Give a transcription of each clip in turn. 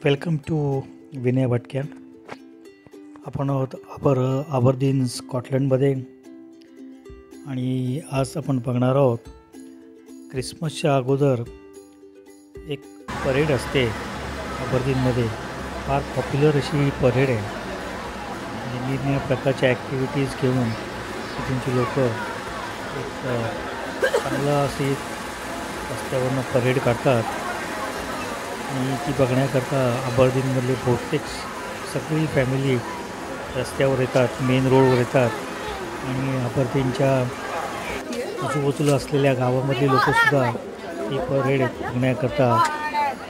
Welcome to Vinay भटक्या. आपण आहोत अबरदीन स्कॉटलंडमध्ये आणि आज आपण बघणार आहोत क्रिसमसच्या अगोदर एक परेड असते अबरदीनमध्ये. फार पॉप्युलर अशी परेड आहे. निरनिराळ्या प्रकारच्या ॲक्टिव्हिटीज घेऊन तिथूनची लोक एक चांगला अशी रस्त्यावरनं परेड काढतात आणि ती बघण्याकरता अबरदीनमधले बहुतेक सगळी फॅमिली रस्त्यावर येतात, मेन रोडवर येतात आणि अबरदीनच्या आजूबाजूला असलेल्या गावामधली लोकंसुद्धा ही परेड बघण्याकरता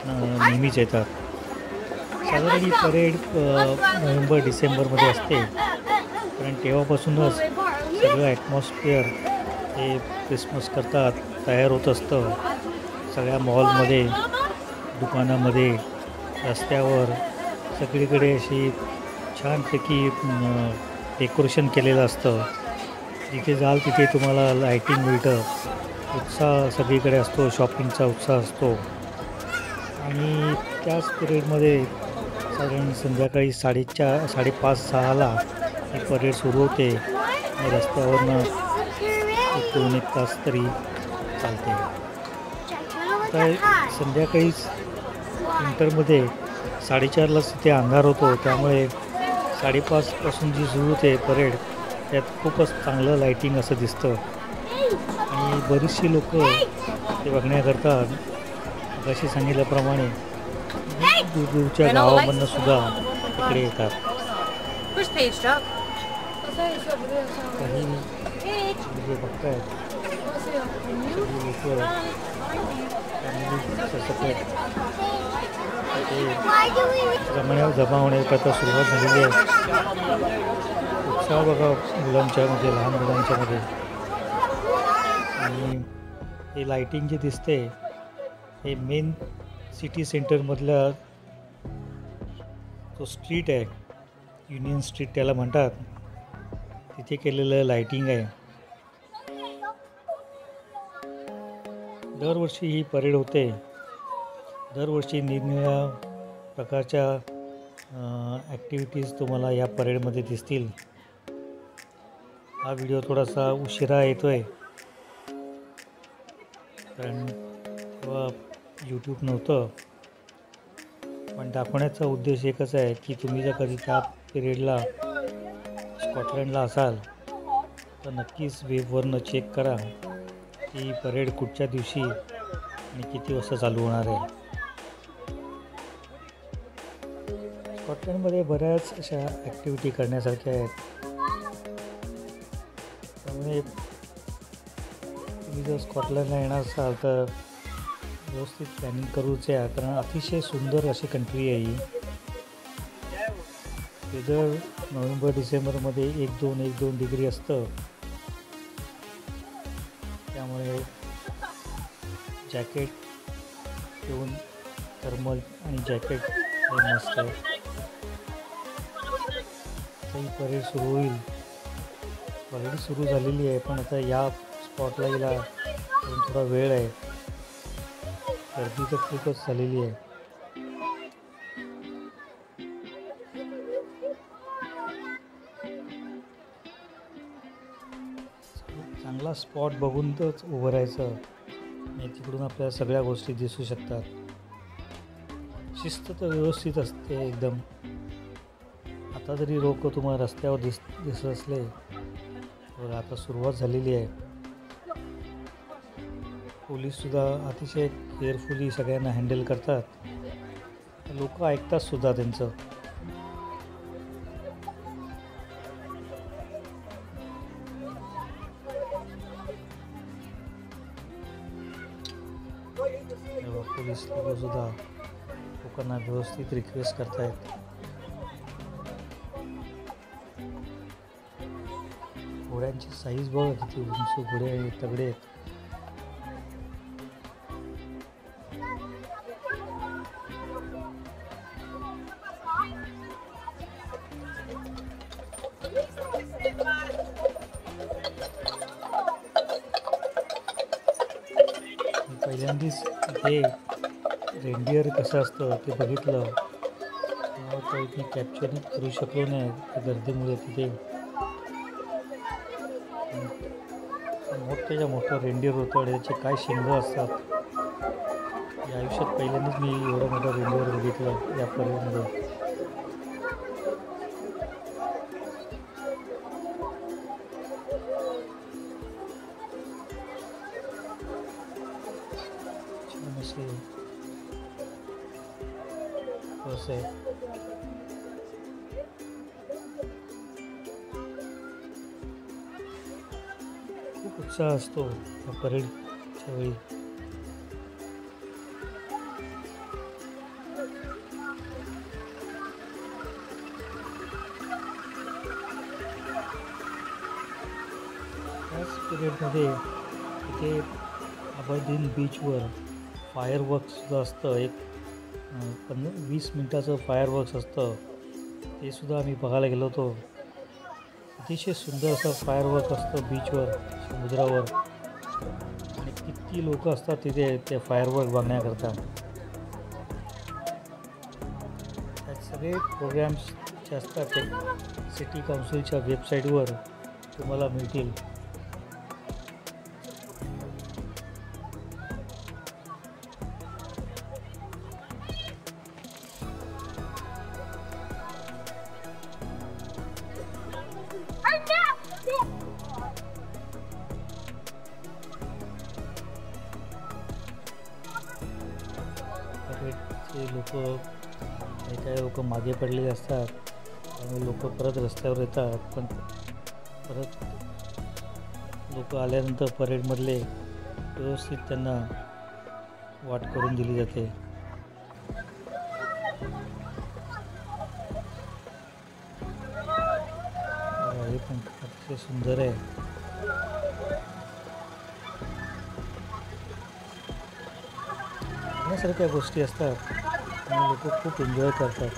नेहमीच येतात. साधारण ही परेड नोव्हेंबर-डिसेंबरमध्ये असते, कारण तेव्हापासूनच सगळं ॲटमॉस्फिअर हे क्रिसमसकरता तयार होत असतं. सगळ्या मॉलमध्ये, दुकानामध्ये, रस्त्यावर सगळीकडे अशी छानपैकी डेकोरेशन केलेलं असतं. जिथे जाल तिथे तुम्हाला लायटिंग मिळतं. उत्साह सगळीकडे असतो, शॉपिंगचा उत्साह असतो. आणि त्याच पिरियडमध्ये साधारण संध्याकाळी 5:30-6ला ही परेड सुरू होते आणि रस्त्यावरनं 1-2 तास तरी चालते. तर संध्याकाळीच विंटरमध्ये 4:30लाच तिथे अंधार होतो, त्यामुळे 5:30पासून जी सुरू होते परेड त्यात खूपच चांगलं लायटिंग असं दिसतं आणि बरीचशी लोक ते बघण्याकरता जशी सांगितल्याप्रमाणे दूरदूरच्या गावामधनं सुद्धा इकडे येतात. काही जे बघतायत लोक जमा होण्याकरता सुरुवात झालेली आहे. उत्साह बघा मुलांच्यामध्ये, लहान मुलांच्यामध्ये. आणि हे लायटिंग जे दिसते हे मेन सिटी सेंटरमधला जो स्ट्रीट आहे, युनियन स्ट्रीट त्याला म्हणतात, तिथे केलेलं लायटिंग आहे. दरवर्षी ही परेड होते. दरवर्षी निरनिराळ्या प्रकारच्या ॲक्टिव्हिटीज तुम्हाला या परेडमध्ये दिसतील. हा व्हिडिओ थोडासा उशिरा येतो आहे, कारण तेव्हा यूट्यूब नव्हतं. पण दाखवण्याचा उद्देश एकच आहे की तुम्ही जर कधी त्या पिरियडला स्कॉटलंडला असाल तर नक्कीच वेबवरनं चेक करा की परेड कुठच्या दिवशी आणि किती वाजता चालू होणार आहे. स्कॉटलंडमध्ये बऱ्याच अशा ॲक्टिव्हिटी करण्यासारख्या आहेत. त्यामुळे तुम्ही जर स्कॉटलंडला येणार असाल तर व्यवस्थित प्लॅनिंग करूच आहे, कारण अतिशय सुंदर अशी कंट्री आहे ही. वेदर नोव्हेंबर-डिसेंबरमध्ये 1-2 डिग्री असतं, त्यामुळे जॅकेट घेऊन थर्मल आणि जॅकेट हे मस्त आहे. ही परेड सुरू होईल. परेड सुरू झालेली आहे, पण आता या स्पॉटला गेला अजून थोडा वेळ आहे. गर्दी तर खूपच झालेली आहे. चांगला स्पॉट बघूनच उभं राहायचं आणि तिकडून आपल्याला सगळ्या गोष्टी दिसू शकतात. शिस्त तर व्यवस्थित असते एकदम. आता जरी लोक तुम्हाला रस्त्यावर दिसत असले तर आता सुरुवात झालेली आहे. पोलीससुद्धा अतिशय केअरफुली सगळ्यांना हँडल करतात. लोक ऐकतात सुद्धा त्यांचं. पोलीस लोकसुद्धा लोकांना व्यवस्थित रिक्वेस्ट करतायत. घोड्यांची साईज बघा किती उंच घोडे आहेत, तगडे आहेत. पहिल्यांदाच हे रेनडिअर कसं असतं ते बघितलं. काही मी कॅप्चर करू शकलो नाही त्या गर्दीमुळे तिथे. मोठ्याच्या मोठं रेंडियर होतं, त्याचे काय शिंग असतात. या आयुष्यात पहिल्यांदाच मी एवढं मोठं रेंडियर बघितलं या परेडमध्ये. छान असे बस आहे. खूप उत्साह असतो या परेडच्या वेळी. त्याच पिरियडमध्ये इथे अबरदीन बीचवर फायरवर्क्ससुद्धा असतं. एक 20 मिनटाचं फायरवर्क्स असतं, ते सुद्धा आम्ही बघायला गेलो होतो. अतिशय सुंदर असं फायरवर्क असतं बीचवर, समुद्रावर. आणि किती लोक असतात तिथे ते फायरवर्क बघण्याकरता. त्यात सगळे प्रोग्रॅम्स जे असतात ते सिटी काउन्सिलच्या वेबसाईटवर तुम्हाला मिळतील. परेडचे लोक काही लोक मागे पडलेले असतात, त्यामुळे लोक परत रस्त्यावर येतात. पण परत लोक आल्यानंतर परेडमधले व्यवस्थित त्यांना वाट करून दिली जाते. हे पण अतिशय सुंदर आहे. यासारख्या गोष्टी असतात आणि लोक खूप एन्जॉय करतात.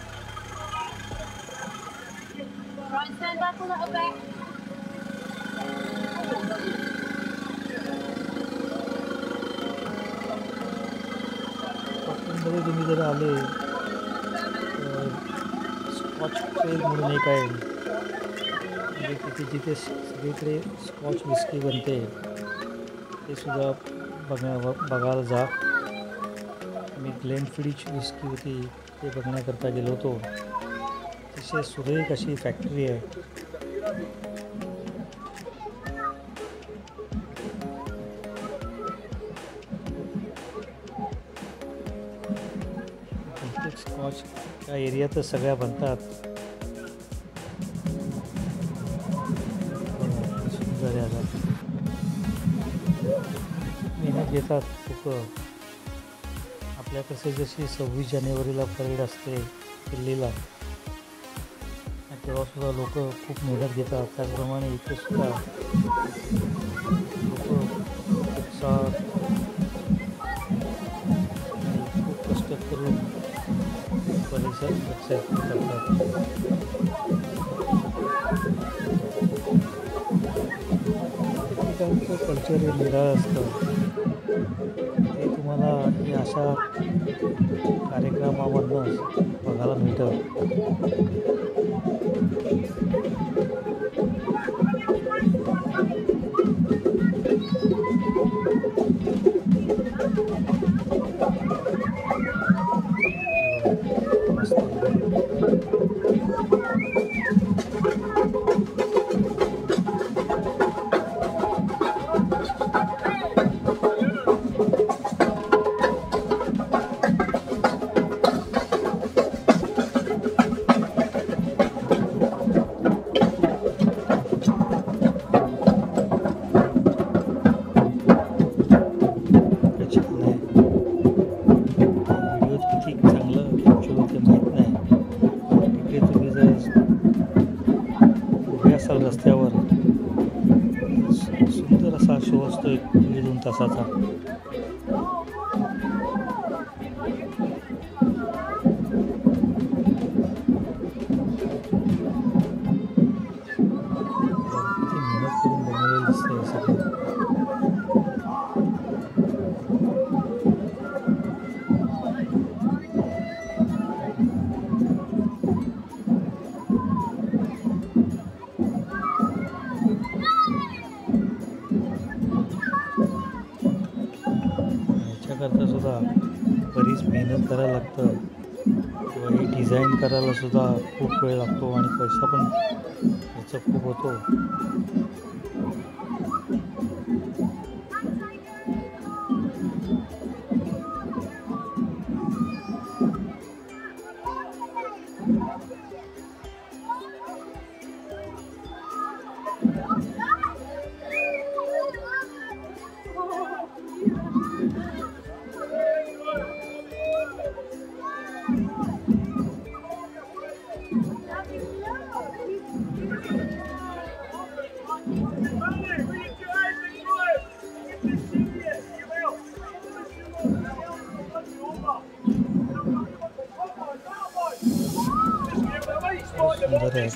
स्कॉटलंडमध्ये तुम्ही जर आले तर स्कॉच ट्रेल म्हणून एक आहे, म्हणजे तिथे जिथे सगळीकडे स्कॉच विस्की बनते ते सुद्धा बघायला जा. मी ग्लेनफिडिश विस्की होती ते बघण्याकरता गेलो होतो. अतिशय सुरेख अशी फॅक्टरी आहे. प्रत्येक स्कॉच त्या एरियातच सगळ्या बनतात. सुंदर आहे. मेहनत घेतात लोक. आपल्या कसे जशी 26 जानेवारीला परेड असते दिल्लीला, तेव्हासुद्धा लोक खूप मेहनत घेतात. त्याचप्रमाणे इथे सुद्धा लोक उत्साहात खूप कष्ट करून परेडचा एक्साइटमेंट करतात. ठिकाणचं कल्चर हे निराळं असतं. ते तुम्हाला या अशा कार्यक्रमामधून बघायला मिळतं. रस्त्यावर सुंदर असा शो असतो 1-2 तासाचा. किती मेहनत करून बनवलेलं दिसतंय सगळं. बरीच मेहनत करायला लागतं किंवा हे डिझाईन करायला सुद्धा खूप वेळ लागतो आणि पैसा पण खर्च खूप होतो. सुंदर आहे.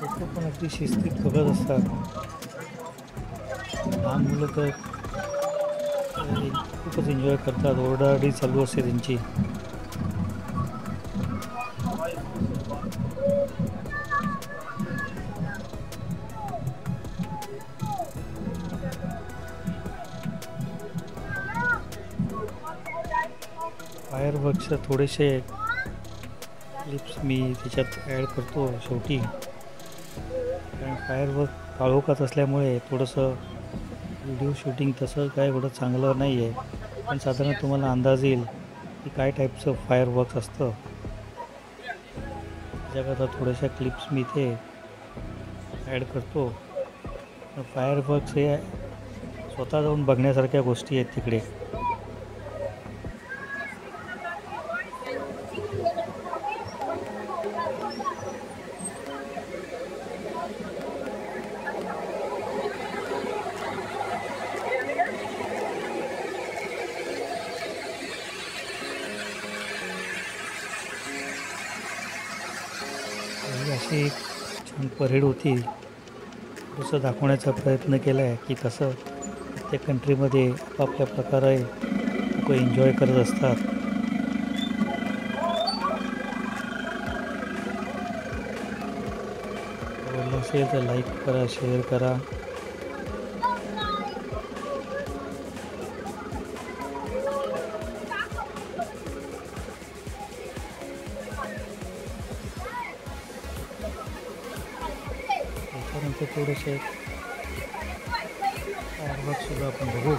लोक पण अगदी शिस्तीत बघत असतात. लहान मुलं तर खूपच एन्जॉय करतात. ओरडाआरडी चालू असते त्यांची. फायरवर्क्स थोडेसे क्लिप्स मी त्याच्यात ॲड करतो शेवटी, कारण फायरवर्क काळोखात असल्यामुळे थोडंसं व्हिडिओ शूटिंग तसं काय एवढं चांगलं नाही आहे, पण साधारण तुम्हाला अंदाज येईल की काय टाईपचं फायरवर्क्स असतं. त्याच्याकरता थोड्याशा क्लिप्स मी इथे ॲड करतो. फायरवर्क्स हे स्वतः जाऊन बघण्यासारख्या गोष्टी आहेत तिकडे. अशी एक छान परेड होती. थोडंसं दाखवण्याचा प्रयत्न केला आहे की कसं प्रत्येक कंट्रीमध्ये आपापल्या प्रकारे लोक एन्जॉय करत असतात. आवडलं असेल तर लाईक करा, शेअर करा. त्याच्यानंतर थोडेसे फायरवर्क्ससुद्धा आपण बघू.